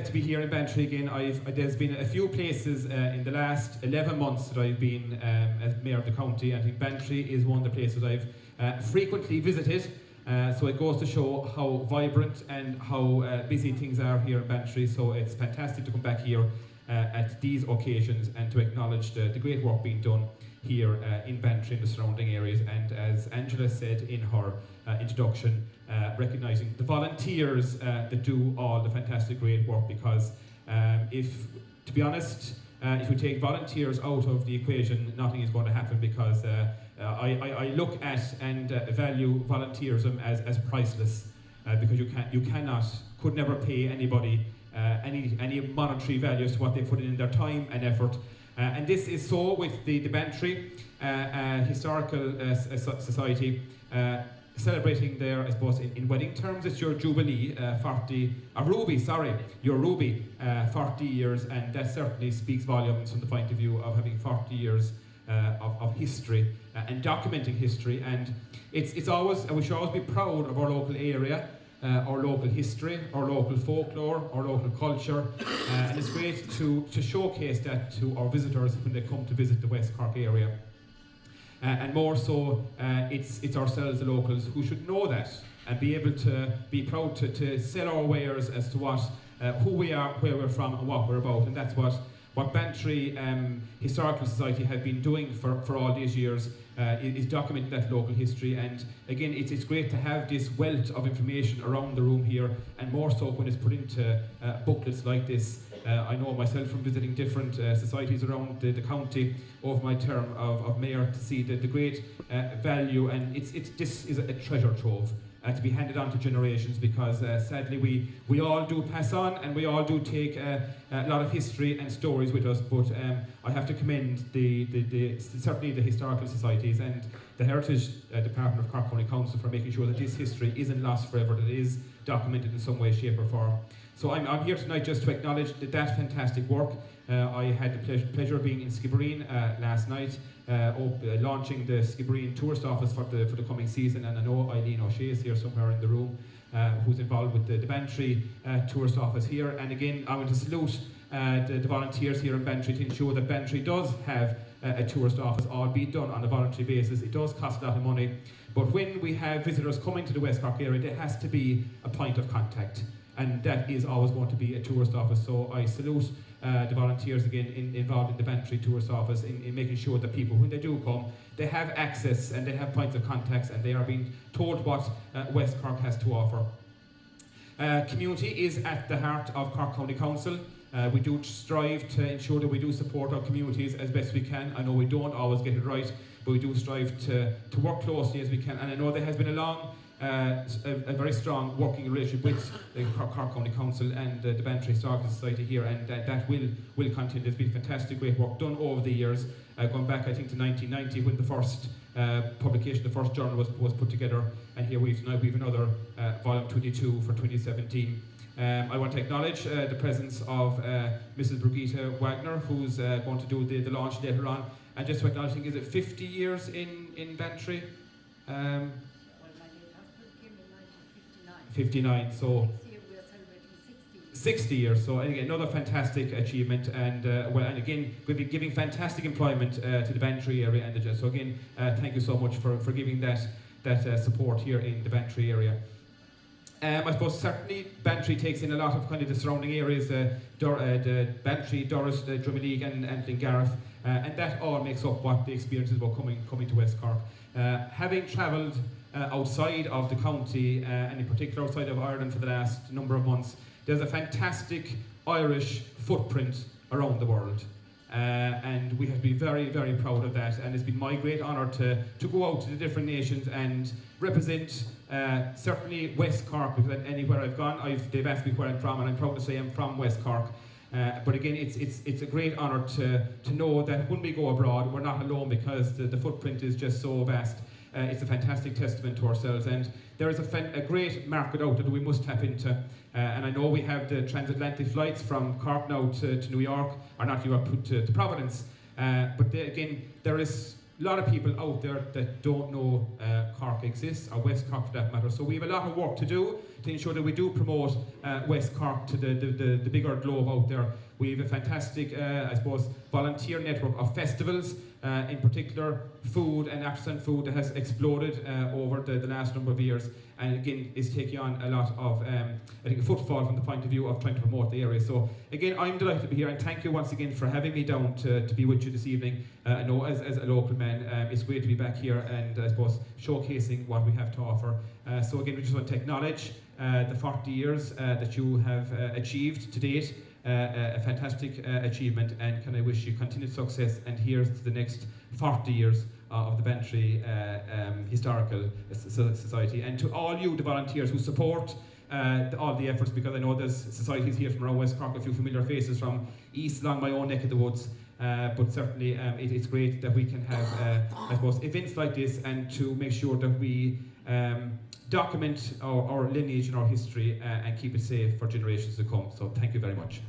to be here in Bantry again. There's been a few places in the last 11 months that I've been as Mayor of the county. I think Bantry is one of the places I've frequently visited. So it goes to show how vibrant and how busy things are here in Bantry. So it's fantastic to come back here at these occasions and to acknowledge the great work being done here in Bantry and the surrounding areas. And as Angela said in her introduction, recognising the volunteers that do all the fantastic great work, because to be honest, if we take volunteers out of the equation, nothing is going to happen, because I look at and value volunteerism as priceless, because you could never pay anybody any monetary values to what they put in their time and effort. And this is so with the Bantry Historical Society, celebrating their, I suppose, in wedding terms, it's your Jubilee, your Ruby, 40 years, and that certainly speaks volumes from the point of view of having 40 years of history and documenting history. And it's always, we should always be proud of our local area, our local history, our local folklore, our local culture, and it's great to showcase that to our visitors when they come to visit the West Cork area. And more so, it's ourselves, the locals, who should know that and be able to be proud to sell our wares as to who we are, where we're from, and what we're about. And that's what Bantry Historical Society have been doing for all these years, is documenting that local history. And again, it's great to have this wealth of information around the room here, and more so when it's put into booklets like this. I know myself from visiting different societies around the county over my term of mayor, to see the great value, and this is a treasure trove to be handed on to generations, because sadly we all do pass on, and we all do take a lot of history and stories with us. But I have to commend certainly the historical societies and the Heritage Department of Cork County Council for making sure that this history isn't lost forever, that it is documented in some way, shape or form. So I'm here tonight just to acknowledge that fantastic work. I had the pleasure of being in Skibbereen last night, launching the Skibbereen tourist office for the coming season, and I know Eileen O'Shea is here somewhere in the room, who's involved with the Bantry tourist office here. And again, I want to salute the volunteers here in Bantry to ensure that Bantry does have a tourist office, albeit done on a voluntary basis. It does cost a lot of money, but when we have visitors coming to the West Cork area, there has to be a point of contact, and that is always going to be a tourist office. So I salute the volunteers again involved in the Bantry tourist office in making sure that people, when they do come, they have access and they have points of contacts, and they are being told what West Cork has to offer. Community is at the heart of Cork County Council. We do strive to ensure that we do support our communities as best we can. I know we don't always get it right, but we do strive to work closely as we can. And I know there has been a very strong working relationship with the Cork County Council and the Bantry Historical Society here, and that will continue. There's been fantastic great work done over the years, going back I think to 1990 when the first publication, the first journal was put together, and here we've another volume 22 for 2017. I want to acknowledge the presence of Mrs. Brigitte Wagner, who's going to do the launch later on, and just to acknowledge, I think, is it 50 years in Bantry? 59, so Next year we are celebrating 60 years. So again, another fantastic achievement, and and again, giving fantastic employment to the Bantry area and the. So again, thank you so much for giving that support here in the Bantry area. I suppose certainly Bantry takes in a lot of kind of the surrounding areas, the Bantry, Doris, Drumileague and Glengarriff, and that all makes up what the experience is about coming to West Cork. Having travelled outside of the county, and in particular outside of Ireland for the last number of months, there's a fantastic Irish footprint around the world. And we have to be very, very proud of that. And it's been my great honour to go out to the different nations and represent certainly West Cork, because anywhere I've gone, they've asked me where I'm from, and I'm proud to say I'm from West Cork. But again, it's a great honour to know that when we go abroad, we're not alone, because the footprint is just so vast. It's a fantastic testament to ourselves, and there is a great market out there that we must tap into. And I know we have the transatlantic flights from Cork now to New York, or not New York, to Providence. But again, there is a lot of people out there that don't know Cork exists, or West Cork for that matter. So we have a lot of work to do to ensure that we do promote West Cork to the bigger globe out there. We have a fantastic, I suppose, volunteer network of festivals, in particular food and artisan food that has exploded over the last number of years, and again is taking on a lot of, I think, a footfall from the point of view of trying to promote the area. So again, I'm delighted to be here, and thank you once again for having me down to be with you this evening. I know as a local man, it's great to be back here and I suppose showcasing what we have to offer. So again, we just want to acknowledge the 40 years that you have achieved to date. A fantastic achievement, and can I wish you continued success, and here's to the next 40 years of the Bantry Historical Society, and to all you, the volunteers who support all the efforts, because I know there's societies here from around West Cork, a few familiar faces from east along my own neck of the woods, but certainly it's great that we can have, I suppose, events like this, and to make sure that we document our lineage and our history and keep it safe for generations to come. So thank you very much.